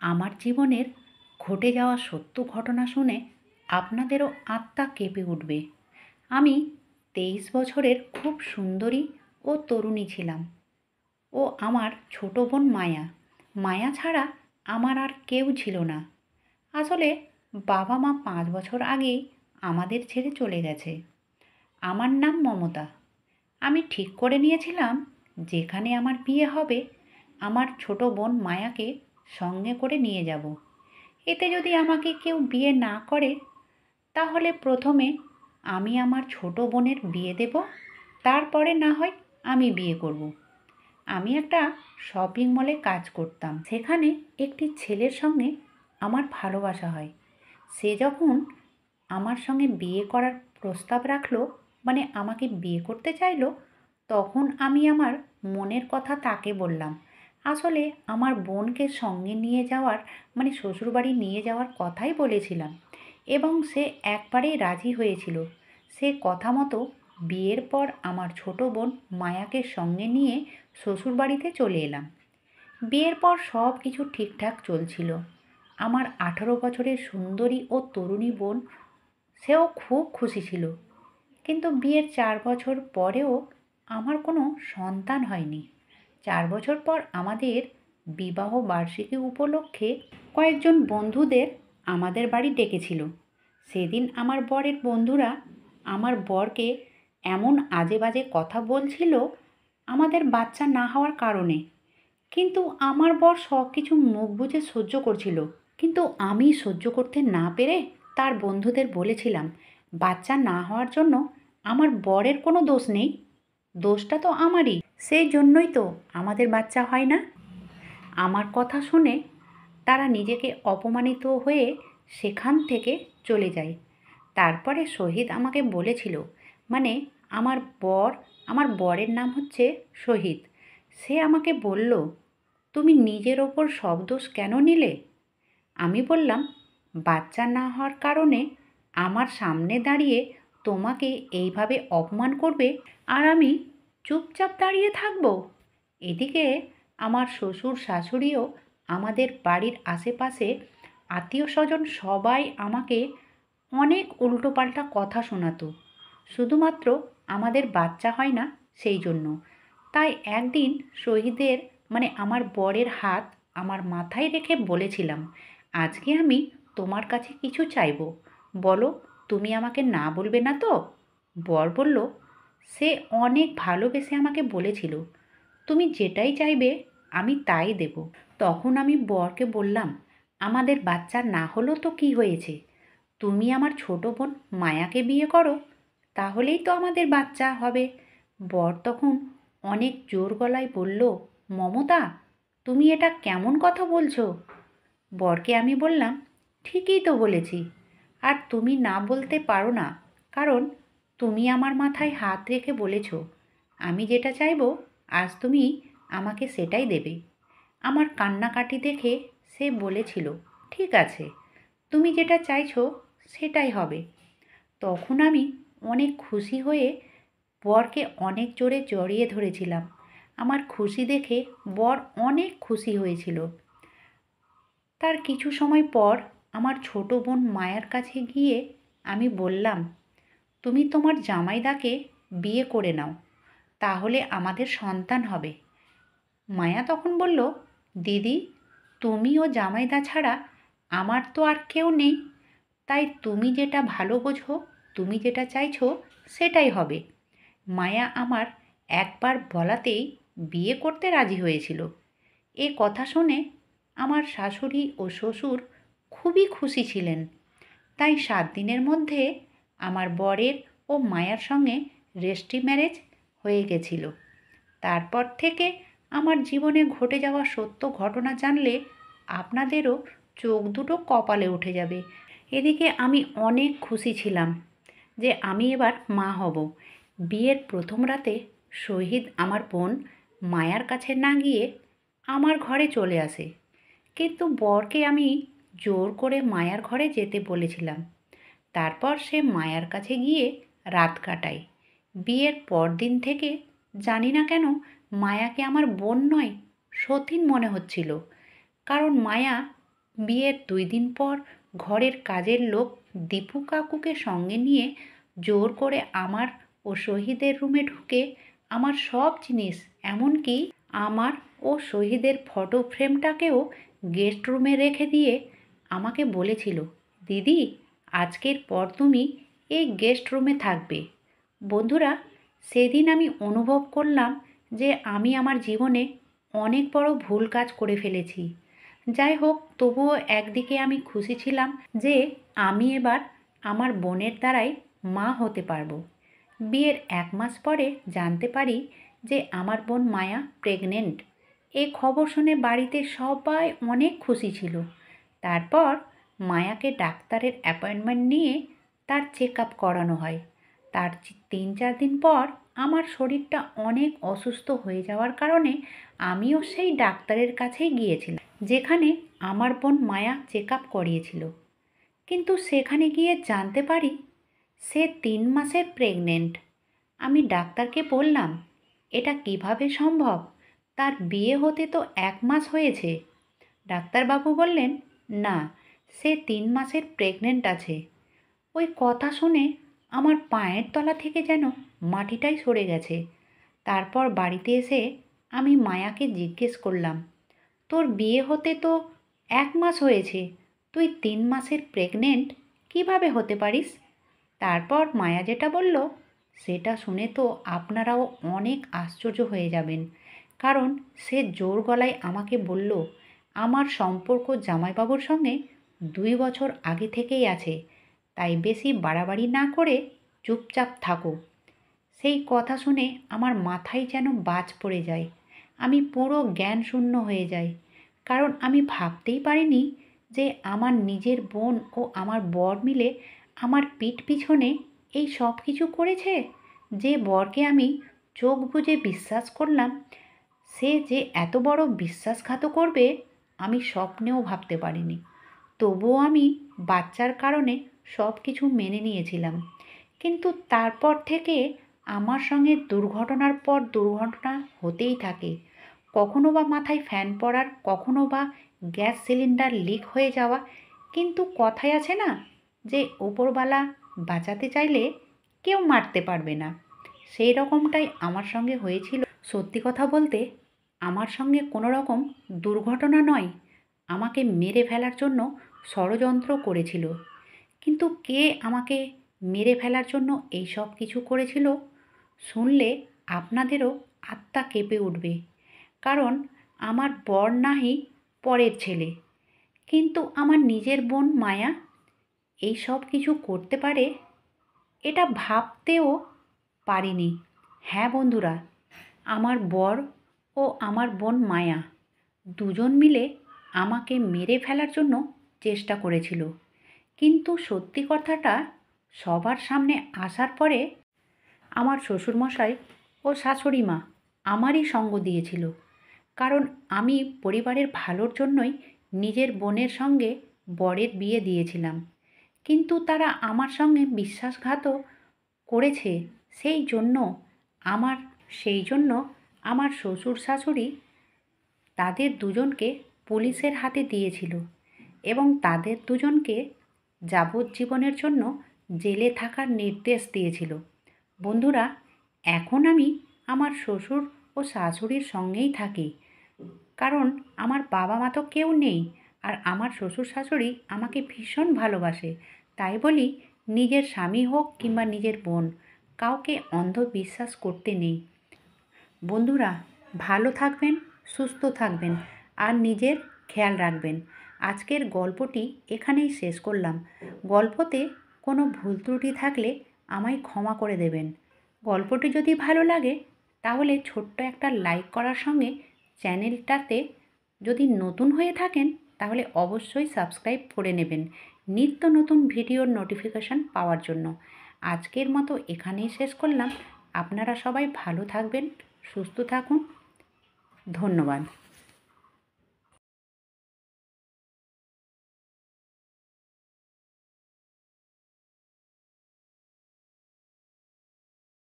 আমার জীবনের ঘটে যাওয়া সত্য ঘটনা শুনে আপনাদেরও আত্মা কেঁপে উঠবে। আমি 23 বছরের খুব সুন্দরী ও তরুণী ছিলাম। ও আমার ছোট বোন মায়া। মায়া ছাড়া আমার আর কেউ ছিল না। আসলে বাবা মা 5 বছর আগেই আমাদের ছেড়ে চলে গেছে। আমার নাম মমতা। আমি ঠিক করে নিয়েছিলাম যেখানে আমার বিয়ে হবে আমার ছোট বোন মায়াকে সঙ্গে করে নিয়ে যাব। এতে যদি আমাকে কেউ বিয়ে না করে তাহলে প্রথমে আমি আমার ছোট বোনের বিয়ে দেব, তারপরে না হয় আমি বিয়ে করব। আমি একটা শপিং মলে কাজ করতাম। সেখানে একটি ছেলের সঙ্গে আমার ভালোবাসা হয়। সে যখন আমার সঙ্গে বিয়ে করার প্রস্তাব রাখলো, মানে আমাকে বিয়ে করতে চাইলো, তখন আমি আমার মনের কথা তাকে বললাম। আসলে আমার বোনকে সঙ্গে নিয়ে যাওয়ার, মানে শ্বশুরবাড়ি নিয়ে যাওয়ার কথাই বলেছিলাম এবং সে একবারেই রাজি হয়েছিল। সে কথা মতো বিয়ের পর আমার ছোট বোন মায়াকে সঙ্গে নিয়ে শ্বশুরবাড়িতে চলে এলাম। বিয়ের পর সব কিছু ঠিকঠাক চলছিল। আমার 18 বছরের সুন্দরী ও তরুণী বোন, সেও খুব খুশি ছিল। কিন্তু বিয়ের 4 বছর পরেও আমার কোনো সন্তান হয়নি। 4 বছর পর আমাদের বিবাহ বার্ষিকী উপলক্ষে কয়েকজন বন্ধুদের আমাদের বাড়ি ডেকেছিল। সেদিন আমার বরের বন্ধুরা আমার বরকে এমন আজে বাজে কথা বলছিল আমাদের বাচ্চা না হওয়ার কারণে। কিন্তু আমার বর সব কিছু মুখ বুজে সহ্য করছিল। কিন্তু আমি সহ্য করতে না পেরে তার বন্ধুদের বলেছিলাম, বাচ্চা না হওয়ার জন্য আমার বরের কোনো দোষ নেই, দোষটা তো আমারই। সেই জন্যই তো আমাদের বাচ্চা হয় না। আমার কথা শুনে তারা নিজেকে অপমানিত হয়ে সেখান থেকে চলে যায়। তারপরে শহীদ আমাকে বলেছিল, মানে আমার বর, আমার বরের নাম হচ্ছে শহীদ। সে আমাকে বলল, তুমি নিজের ওপর সব দোষ কেন নিলে? আমি বললাম, বাচ্চা না হওয়ার কারণে আমার সামনে দাঁড়িয়ে তোমাকে এইভাবে অপমান করবে আর আমি চুপচাপ দাঁড়িয়ে থাকবো? এদিকে আমার শ্বশুর শাশুড়িও, আমাদের বাড়ির আশেপাশে আত্মীয় স্বজন সবাই আমাকে অনেক উল্টোপাল্টা কথা শোনাতো, শুধুমাত্র আমাদের বাচ্চা হয় না সেই জন্য। তাই একদিন শহীদের, মানে আমার বরের হাত আমার মাথায় রেখে বলেছিলাম, আজকে আমি তোমার কাছে কিছু চাইবো, বলো তুমি আমাকে না বলবে না তো? বর বলল, সে অনেক ভালোবেসে আমাকে বলেছিল, তুমি যেটাই চাইবে আমি তাই দেব। তখন আমি বরকে বললাম, আমাদের বাচ্চা না হলো তো কি হয়েছে, তুমি আমার ছোট বোন মায়াকে বিয়ে করো, তাহলেই তো আমাদের বাচ্চা হবে। বর তখন অনেক জোর গলায় বলল, মমতা, তুমি এটা কেমন কথা বলছো? বরকে আমি বললাম, ঠিকই তো বলেছি। আর তুমি না বলতে পারো না, কারণ তুমি আমার মাথায় হাত রেখে বলেছ, আমি যেটা চাইবো আজ তুমি আমাকে সেটাই দেবে। আমার কান্নাকাটি দেখে সে বলেছিল, ঠিক আছে, তুমি যেটা চাইছো সেটাই হবে। তখন আমি অনেক খুশি হয়ে বরকে অনেক জোরে জড়িয়ে ধরেছিলাম। আমার খুশি দেখে বর অনেক খুশি হয়েছিল। তার কিছু সময় পর আমার ছোট বোন মায়ার কাছে গিয়ে আমি বললাম, তুমি তোমার জামাইদাকে বিয়ে করে নাও, তাহলে আমাদের সন্তান হবে। মায়া তখন বলল, দিদি, তুমি ও জামাইদা ছাড়া আমার তো আর কেউ নেই, তাই তুমি যেটা ভালো বোঝো, তুমি যেটা চাইছো সেটাই হবে। মায়া আমার একবার বলাতেই বিয়ে করতে রাজি হয়েছিল। এ কথা শুনে আমার শাশুড়ি ও শ্বশুর খুবই খুশি ছিলেন। তাই 7 দিনের মধ্যে আমার বরের ও মায়ার সঙ্গে রেজিস্ট্রি ম্যারেজ হয়ে গেছিল। তারপর থেকে আমার জীবনে ঘটে যাওয়া সত্য ঘটনা জানলে আপনাদেরও চোখ দুটো কপালে উঠে যাবে। এদিকে আমি অনেক খুশি ছিলাম যে আমি এবার মা হব। বিয়ের প্রথম রাতে শহীদ আমার বোন মায়ার কাছে না গিয়ে আমার ঘরে চলে আসে, কিন্তু বরকে আমি জোর করে মায়ার ঘরে যেতে বলেছিলাম। তারপর সে মায়ার কাছে গিয়ে রাত কাটায়। বিয়ের পরদিন থেকে জানি না কেন মায়াকে আমার বোন নয়, সতীন মনে হচ্ছিল। কারণ মায়া বিয়ের 2 দিন পর ঘরের কাজের লোক দীপু কাকুকে সঙ্গে নিয়ে জোর করে আমার ও শহীদের রুমে ঢুকে আমার সব জিনিস, এমনকি আমার ও শহীদের ফটো ফ্রেমটাকেও গেস্ট রুমে রেখে দিয়ে আমাকে বলেছিল, দিদি আজকের পর তুমি এই গেস্ট রুমে থাকবে। বন্ধুরা, সেদিন আমি অনুভব করলাম যে আমি আমার জীবনে অনেক বড় ভুল কাজ করে ফেলেছি। যাই হোক, তবুও একদিকে আমি খুশি ছিলাম যে আমি এবার আমার বোনের দ্বারাই মা হতে পারবো। বিয়ের 1 মাস পরে জানতে পারি যে আমার বোন মায়া প্রেগনেন্ট। এই খবর শুনে বাড়িতে সবাই অনেক খুশি ছিল। তারপর মায়াকে ডাক্তারের অ্যাপয়েন্টমেন্ট নিয়ে তার চেক আপ করানো হয়। তার 3-4 দিন পর আমার শরীরটা অনেক অসুস্থ হয়ে যাওয়ার কারণে আমিও সেই ডাক্তারের কাছেই গিয়েছিলাম, যেখানে আমার বোন মায়া চেক আপ করিয়েছিল। কিন্তু সেখানে গিয়ে জানতে পারি সে 3 মাসের প্রেগনেন্ট। আমি ডাক্তারকে বললাম, এটা কিভাবে সম্ভব? তার বিয়ে হতে তো 1 মাস হয়েছে। ডাক্তারবাবু বললেন, না, সে 3 মাসের প্রেগনেন্ট আছে। ওই কথা শুনে আমার পায়ের তলা থেকে যেন মাটিটাই সরে গেছে। তারপর বাড়িতে এসে আমি মায়াকে জিজ্ঞেস করলাম, তোর বিয়ে হতে তো 1 মাস হয়েছে, তুই 3 মাসের প্রেগনেন্ট কিভাবে হতে পারিস? তারপর মায়া যেটা বলল সেটা শুনে তো আপনারাও অনেক আশ্চর্য হয়ে যাবেন। কারণ সে জোর গলায় আমাকে বলল, আমার সম্পর্ক জামাইবাবুর সঙ্গে 2 বছর আগে থেকেই আছে, তাই বেশি বাড়াবাড়ি না করে চুপচাপ থাকো। সেই কথা শুনে আমার মাথায় যেন বাজ পড়ে যায়। আমি পুরো জ্ঞান শূন্য হয়ে যাই, কারণ আমি ভাবতেই পারিনি যে আমার নিজের বোন ও আমার বর মিলে আমার পিঠ পিছনে এই সব কিছু করেছে। যে বরকে আমি চোখ বুজে বিশ্বাস করলাম, সে যে এত বড় বিশ্বাসঘাত করবে আমি স্বপ্নেও ভাবতে পারিনি। তবুও আমি বাচ্চার কারণে সব কিছু মেনে নিয়েছিলাম। কিন্তু তারপর থেকে আমার সঙ্গে দুর্ঘটনার পর দুর্ঘটনা হতেই থাকে। কখনো বা মাথায় ফ্যান পড়ার, কখনো বা গ্যাস সিলিন্ডার লিক হয়ে যাওয়া। কিন্তু কথায় আছে না যে ওপরওয়ালা বাঁচাতে চাইলে কেউ মারতে পারবে না, সেই রকমটাই আমার সঙ্গে হয়েছিল। সত্যি কথা বলতে, আমার সঙ্গে কোনো রকম দুর্ঘটনা নয়, আমাকে মেরে ফেলার জন্য ষড়যন্ত্র করেছিল। কিন্তু কে আমাকে মেরে ফেলার জন্য এই সব কিছু করেছিল শুনলে আপনাদেরও আত্মা কেঁপে উঠবে। কারণ আমার বর নাহি পরের ছেলে, কিন্তু আমার নিজের বোন মায়া এই সব কিছু করতে পারে এটা ভাবতেও পারিনি। হ্যাঁ বন্ধুরা, আমার বর ও আমার বোন মায়া দুজন মিলে আমাকে মেরে ফেলার জন্য চেষ্টা করেছিল। কিন্তু সত্যি কথাটা সবার সামনে আসার পরে আমার শ্বশুরমশাই ও শাশুড়ি মা আমারই সঙ্গ দিয়েছিল। কারণ আমি পরিবারের ভালোর জন্যই নিজের বোনের সঙ্গে বরের বিয়ে দিয়েছিলাম। কিন্তু তারা আমার সঙ্গে বিশ্বাসঘাত করেছে, সেই জন্য আমার সেই জন্য আমার শ্বশুর শাশুড়ি তাদের দুজনকে পুলিশের হাতে দিয়েছিল এবং তাদের দুজনকে যাবজ্জীবনের জন্য জেলে থাকার নির্দেশ দিয়েছিল। বন্ধুরা, এখন আমি আমার শ্বশুর ও শাশুড়ির সঙ্গেই থাকি, কারণ আমার বাবা মা তো কেউ নেই। আর আমার শ্বশুর শাশুড়ি আমাকে ভীষণ ভালোবাসে। তাই বলি, নিজের স্বামী হোক কিংবা নিজের বোন, কাউকে অন্ধবিশ্বাস করতে নেই। বন্ধুরা, ভালো থাকবেন, সুস্থ থাকবেন আর নিজের খেয়াল রাখবেন। আজকের গল্পটি এখানেই শেষ করলাম। গল্পতে কোনো ভুল ত্রুটি থাকলে আমায় ক্ষমা করে দেবেন। গল্পটি যদি ভালো লাগে তাহলে ছোট্ট একটা লাইক করার সঙ্গে চ্যানেলটাতে যদি নতুন হয়ে থাকেন তাহলে অবশ্যই সাবস্ক্রাইব করে নেবেন নিত্য নতুন ভিডিওর নোটিফিকেশান পাওয়ার জন্য। আজকের মতো এখানেই শেষ করলাম। আপনারা সবাই ভালো থাকবেন, সুস্থ থাকুন। ধন্যবাদ।